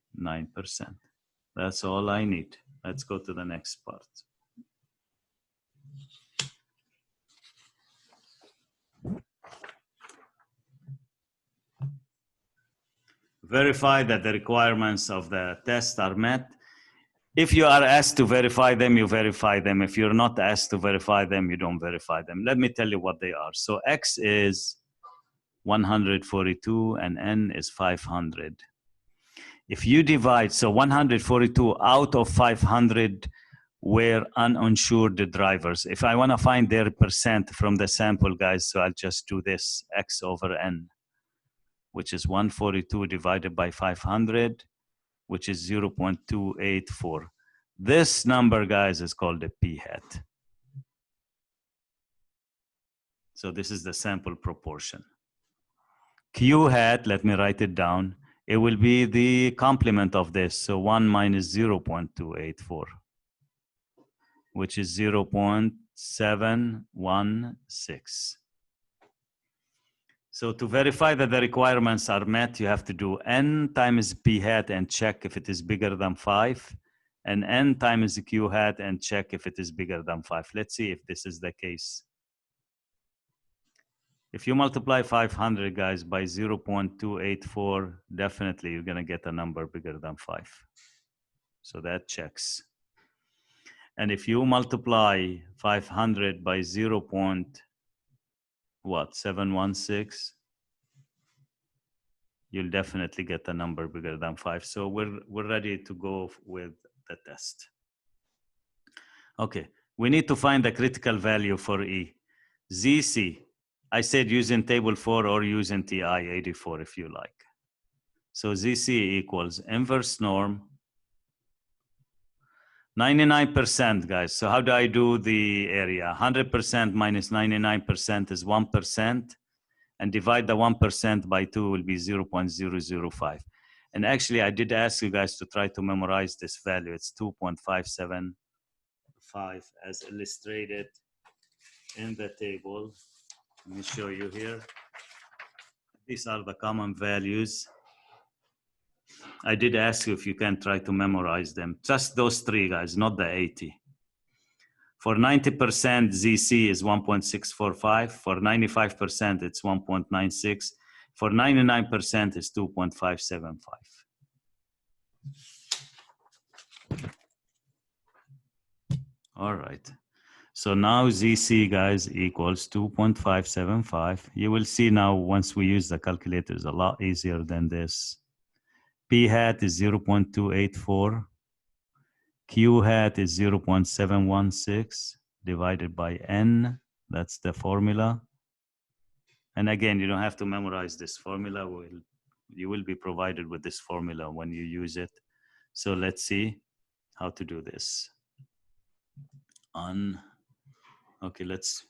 That's all I need. Let's go to the next part. Verify that the requirements of the test are met. If you are asked to verify them, you verify them. If you're not asked to verify them, you don't verify them. Let me tell you what they are. So X is 142 and N is 500. If you divide, so 142 out of 500 were uninsured drivers. If I want to find their percent from the sample, guys, so I'll just do this, X over N, which is 142 divided by 500, which is 0.284. This number, guys, is called a p-hat. So this is the sample proportion. Q-hat, let me write it down. It will be the complement of this. So 1 minus 0.284, which is 0.716. So to verify that the requirements are met, you have to do N times P-hat and check if it is bigger than 5, and N times Q-hat and check if it is bigger than 5. Let's see if this is the case. If you multiply 500, guys, by 0.284, definitely you're going to get a number bigger than 5. So that checks. And if you multiply 500 by 0.716, you'll definitely get a number bigger than 5. So we're ready to go with the test. Okay, we need to find the critical value for E. ZC, I said using table 4 or using TI 84 if you like. So ZC equals inverse norm, 99%, guys. So how do I do the area? 100% minus 99% is 1%, and divide the 1% by 2 will be 0.005. And actually, I did ask you guys to try to memorize this value. It's 2.575 as illustrated in the table. Let me show you here. These are the common values. I did ask you if you can try to memorize them. Just those 3, guys, not the 80. For 90%, ZC is 1.645. For 95%, it's 1.96. For 99%, it's 2.575. All right. So now ZC, guys, equals 2.575. You will see now once we use the calculator, it's a lot easier than this. P-hat is 0.284. Q-hat is 0.716 divided by N. That's the formula. And again, you don't have to memorize this formula. You will be provided with this formula when you use it. So let's see how to do this. Okay, let's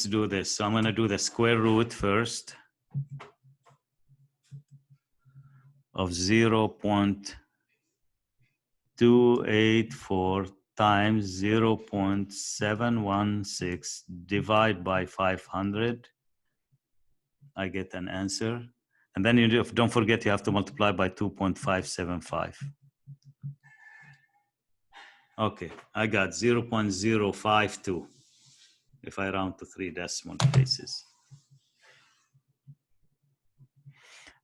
do this. So I'm going to do the square root first of 0.284 times 0.716 divided by 500. I get an answer. And then don't forget you have to multiply by 2.575. Okay, I got 0.052 if I round to 3 decimal places.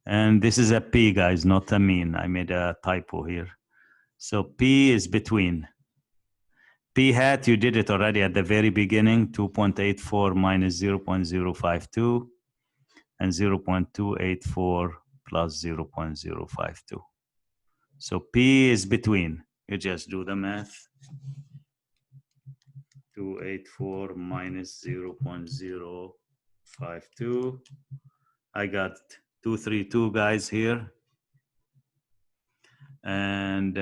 And this is a P, guys, not a mean. I made a typo here. So P is between. P hat, you did it already at the very beginning, 2.84 minus 0.052 and 0.284 plus 0.052. So P is between. You just do the math. 284 minus 0.052. I got 232 guys here. And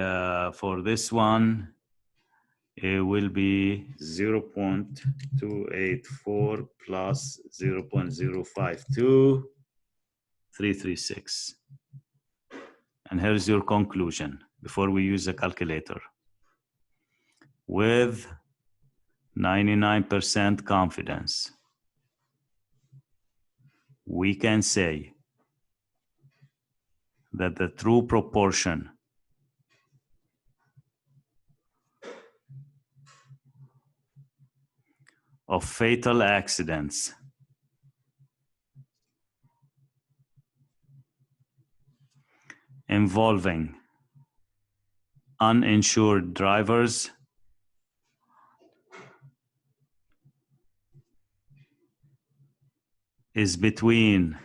for this one, it will be 0.284 plus 0.052, 336. And here's your conclusion before we use the calculator. With 99% confidence, we can say that the true proportion of fatal accidents involving uninsured drivers is between,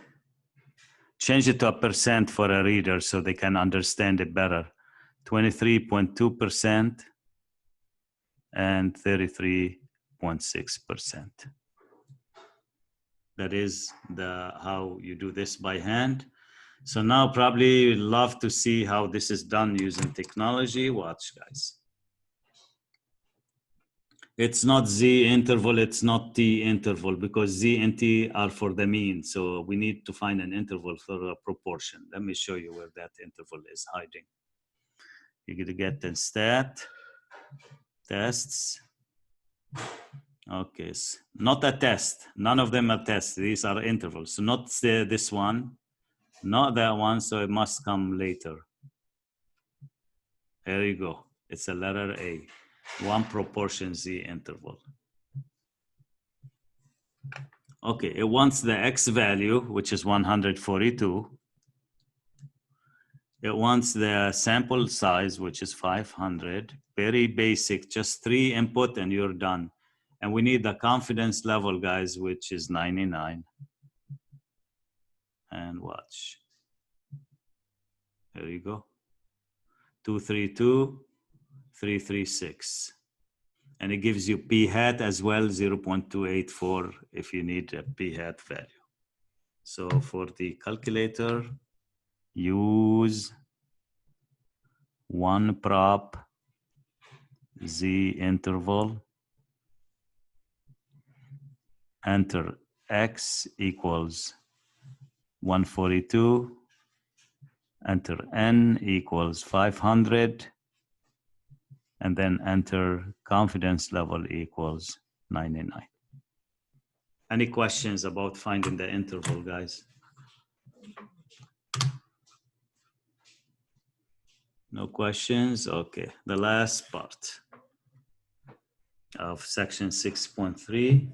change it to a percent for a reader so they can understand it better, 23.2% and 33.6%. That is how you do this by hand. So now probably you'd love to see how this is done using technology. Watch, guys. It's not Z interval, it's not T interval, because Z and T are for the mean. So we need to find an interval for a proportion. Let me show you where that interval is hiding. You're going to get the tests. Okay, so not a test. None of them are tests. These are intervals. So not this one, not that one. So it must come later. There you go. It's a letter A. One proportion Z interval. Okay, it wants the X value, which is 142. It wants the sample size, which is 500. Very basic, just 3 input and you're done. And we need the confidence level, guys, which is 99. And watch. There you go. 232, 336. And it gives you P hat as well, 0.284 if you need a P hat value. So for the calculator, use one prop Z interval, enter X equals 142, enter N equals 500, and then enter confidence level equals 99. Any questions about finding the interval, guys? No questions? Okay, the last part of section 6.3.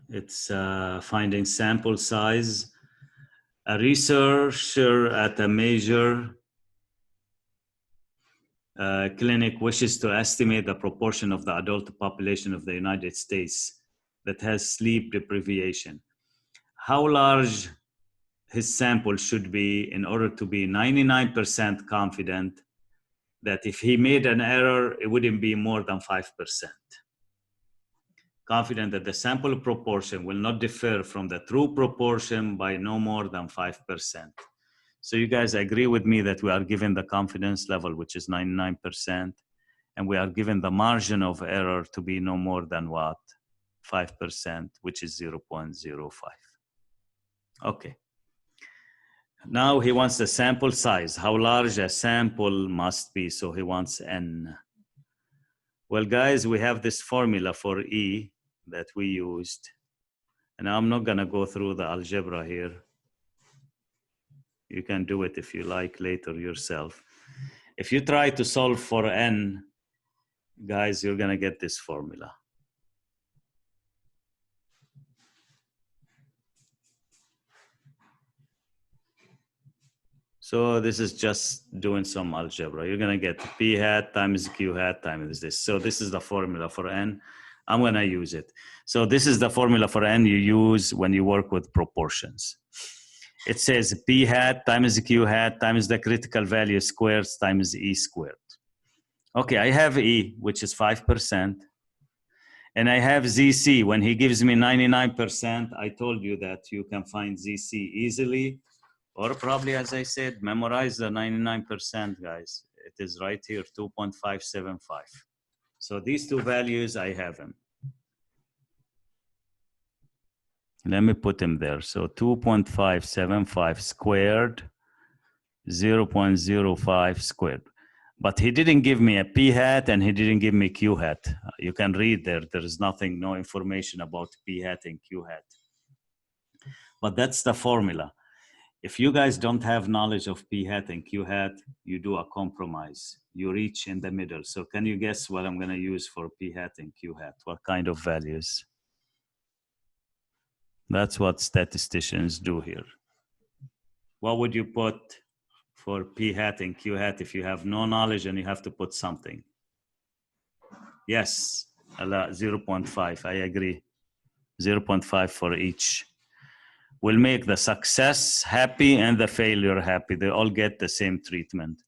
It's finding sample size. A researcher at a major clinic wishes to estimate the proportion of the adult population of the United States that has sleep deprivation. How large his sample should be in order to be 99% confident that if he made an error, it wouldn't be more than 5%. Confident that the sample proportion will not differ from the true proportion by no more than 5%. So you guys agree with me that we are given the confidence level, which is 99%, and we are given the margin of error to be no more than what? 5%, which is 0.05. Okay. Now he wants the sample size, how large a sample must be. So he wants N. Well, guys, we have this formula for E that we used. And I'm not gonna go through the algebra here. You can do it if you like later yourself. If you try to solve for N, guys, you're gonna get this formula. So this is just doing some algebra. You're gonna get p hat times q hat times this. So this is the formula for n. I'm gonna use it. So this is the formula for n you use when you work with proportions. It says p hat times q hat times the critical value squares times e squared. Okay, I have e, which is 5%. And I have ZC. When he gives me 99%, I told you that you can find ZC easily. Or probably, as I said, memorize the 99%, guys. It is right here, 2.575. So these two values, I have them. Let me put them there. So 2.575 squared, 0.05 squared. But he didn't give me a p hat and he didn't give me q hat. You can read there. There is nothing, no information about p hat and q hat. But that's the formula. If you guys don't have knowledge of p hat and q hat, you do a compromise. You reach in the middle. So can you guess what I'm going to use for p hat and q hat? What kind of values? That's what statisticians do here. What would you put for p hat and q hat if you have no knowledge and you have to put something? Yes, 0.5, I agree. 0.5 for each. Will make the success happy and the failure happy. They all get the same treatment.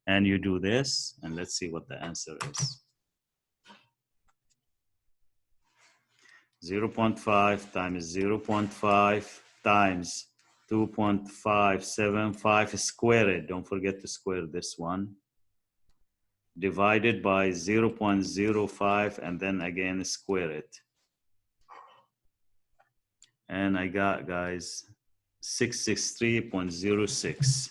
And you do this, and let's see what the answer is. 0.5 times 0.5 times 2.575 squared. Don't forget to square this one. Divided by 0.05 and then again square it. And I got, guys, 663.06.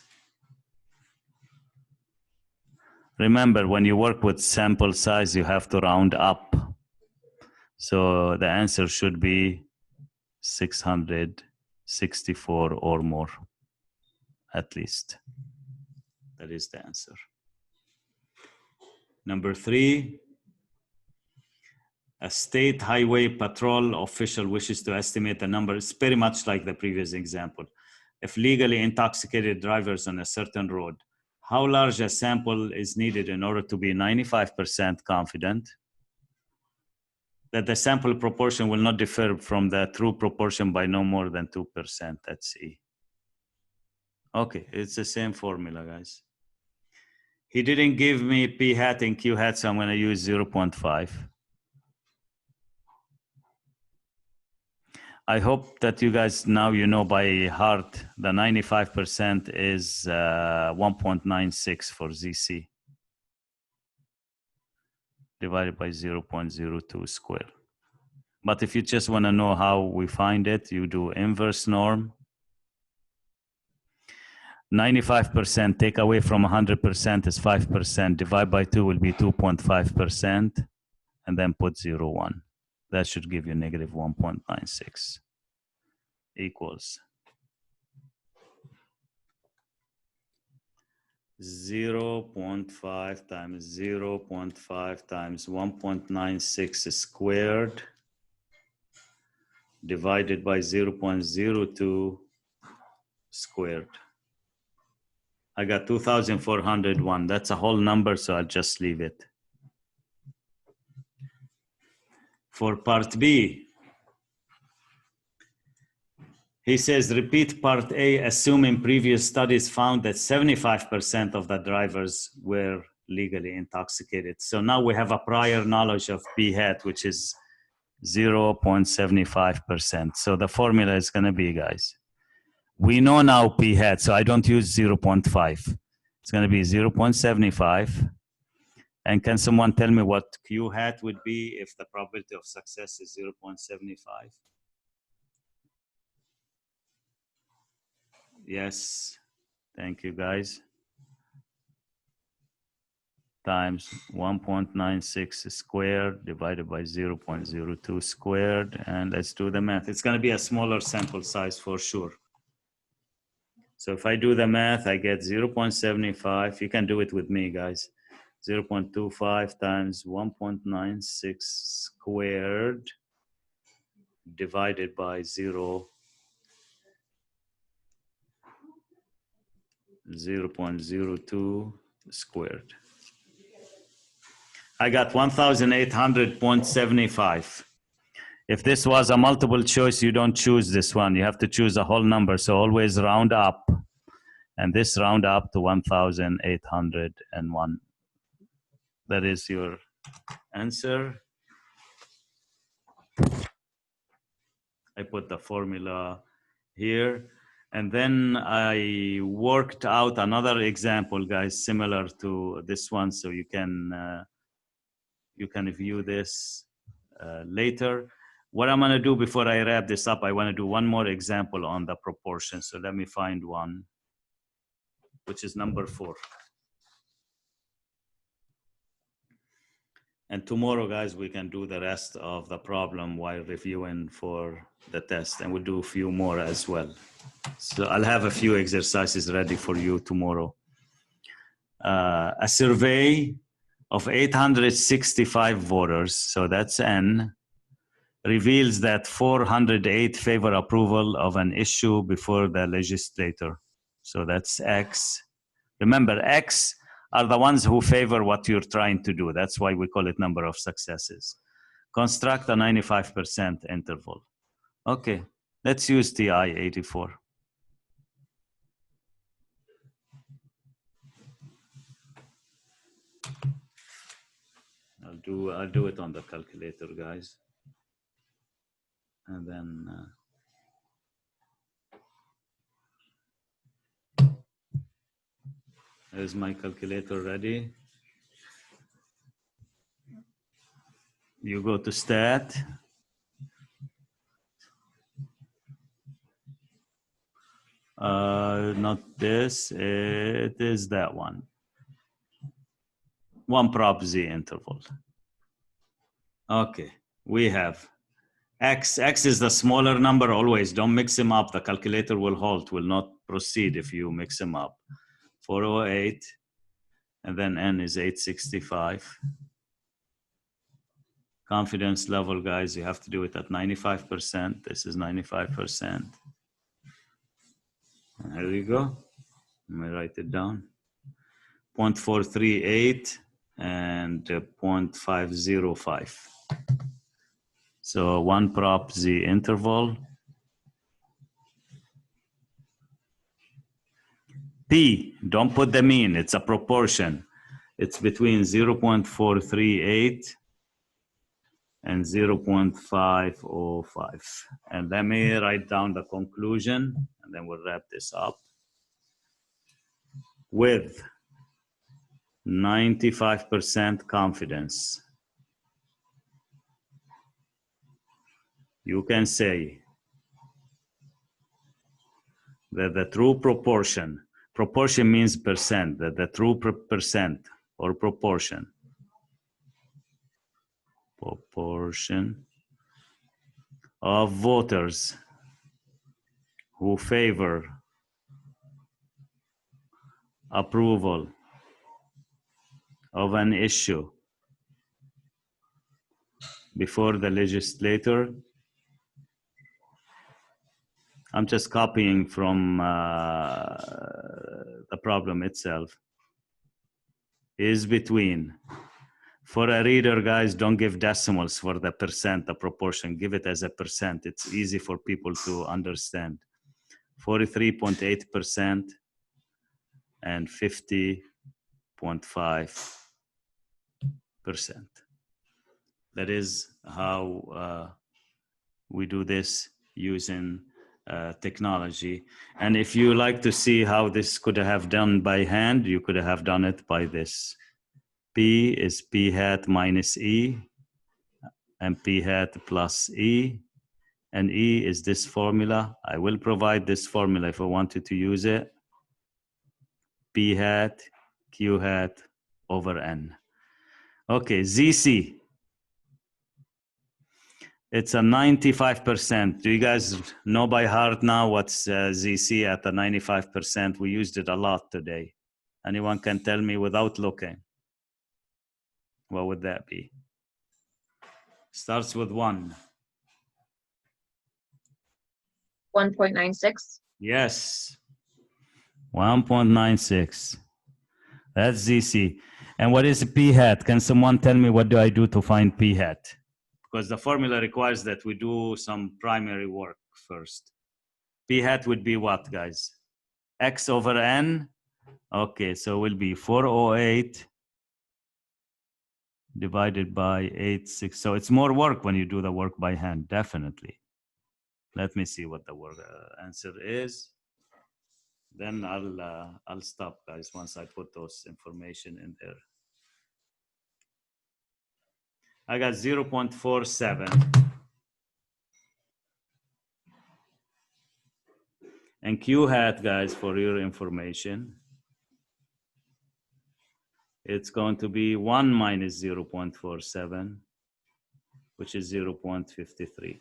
Remember, when you work with sample size, you have to round up. So the answer should be 664 or more, at least. That is the answer. Number 3, a state highway patrol official wishes to estimate the number. It's very much like the previous example. If legally intoxicated drivers on a certain road, how large a sample is needed in order to be 95% confident that the sample proportion will not differ from the true proportion by no more than 2%? That's E. Okay, it's the same formula, guys. He didn't give me P hat and Q hat, so I'm going to use 0.5. I hope that you guys now you know by heart the 95% is 1.96 for ZC divided by 0.02 square. But if you just want to know how we find it, you do inverse norm. 95% take away from 100% is 5%. Divide by 2 will be 2.5%. And then put 0.1. That should give you negative 1.96 equals 0.5 times 0.5 times 1.96 squared divided by 0.02 squared. I got 2,401. That's a whole number, so I'll just leave it. For part B, he says, repeat part A, assuming previous studies found that 75% of the drivers were legally intoxicated. So now we have a prior knowledge of P hat, which is 0.75%. So the formula is going to be, guys, we know now P hat, so I don't use 0.5. It's going to be 0.75. And can someone tell me what Q hat would be if the probability of success is 0.75? Yes, thank you, guys. Times 1.96 squared divided by 0.02 squared. And let's do the math. It's going to be a smaller sample size for sure. So if I do the math, I get 0.75. You can do it with me, guys. 0.25 times 1.96 squared divided by 0.02 0.02 squared. I got 1,800.75. If this was a multiple choice, you don't choose this one. You have to choose a whole number. So always round up. And this round up to 1,801. That is your answer. I put the formula here. And then I worked out another example, guys, similar to this one. So you can view this later. What I'm gonna do before I wrap this up, I wanna do one more example on the proportion. So let me find one, which is number 4. And tomorrow, guys, we can do the rest of the problem while reviewing for the test, and we'll do a few more as well. So I'll have a few exercises ready for you tomorrow. A survey of 865 voters, so that's N, reveals that 408 favor approval of an issue before the legislator. So that's X. Remember, X are the ones who favor what you're trying to do. That's why we call it number of successes. Construct a 95% interval. Okay, let's use TI 84. I'll do it on the calculator, guys. And then is my calculator ready? You go to stat. Not this, it is that one. 1 prop Z interval. Okay, we have X. X is the smaller number always. Don't mix them up. The calculator will halt, will not proceed if you mix them up. 408, and then N is 865. Confidence level, guys, you have to do it at 95%. This is 95%. There you go. Let me write it down. 0.438 and 0.505. So 1 prop Z interval. P, don't put the mean, it's a proportion. It's between 0.438 and 0.505. And let me write down the conclusion, and then we'll wrap this up. With 95% confidence, you can say that the true proportion means percent, that the true percent or proportion of voters who favor approval of an issue before the legislator. I'm just copying from the problem itself, is between. For a reader, guys, don't give decimals for the percent, the proportion. Give it as a percent. It's easy for people to understand. 43.8% and 50.5%. That is how we do this using technology. And if you like to see how this could have done by hand, you could have done it by this. P is P hat minus E, and P hat plus E, and E is this formula. I will provide this formula if I wanted to use it. P hat, Q hat over N. Okay, ZC. It's a 95%. Do you guys know by heart now what's ZC at a 95%? We used it a lot today. Anyone can tell me without looking? What would that be? Starts with 1. 1.96. Yes. 1.96. That's ZC. And what is P hat? Can someone tell me what do I do to find P hat? Because the formula requires that we do some primary work first. P hat would be what, guys? X over N. Okay, so it will be 408 divided by 86. So it's more work when you do the work by hand, definitely. Let me see what the work answer is. Then I'll stop, guys, once I put those information in there. I got 0.47. And Q hat, guys, for your information, it's going to be 1 minus 0.47, which is 0.53.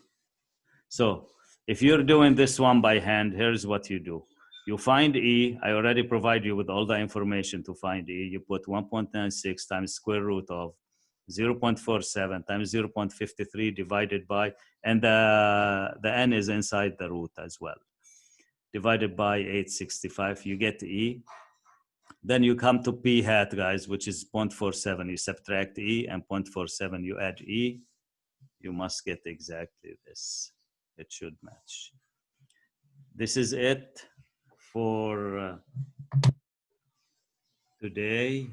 So if you're doing this one by hand, here's what you do. You find E. I already provide you with all the information to find E. You put 1.96 times square root of 0.47 times 0.53 divided by, and the N is inside the root as well, divided by 865. You get E. Then you come to P hat, guys, which is 0.47. You subtract E, and 0.47, you add E. You must get exactly this. It should match. This is it for today.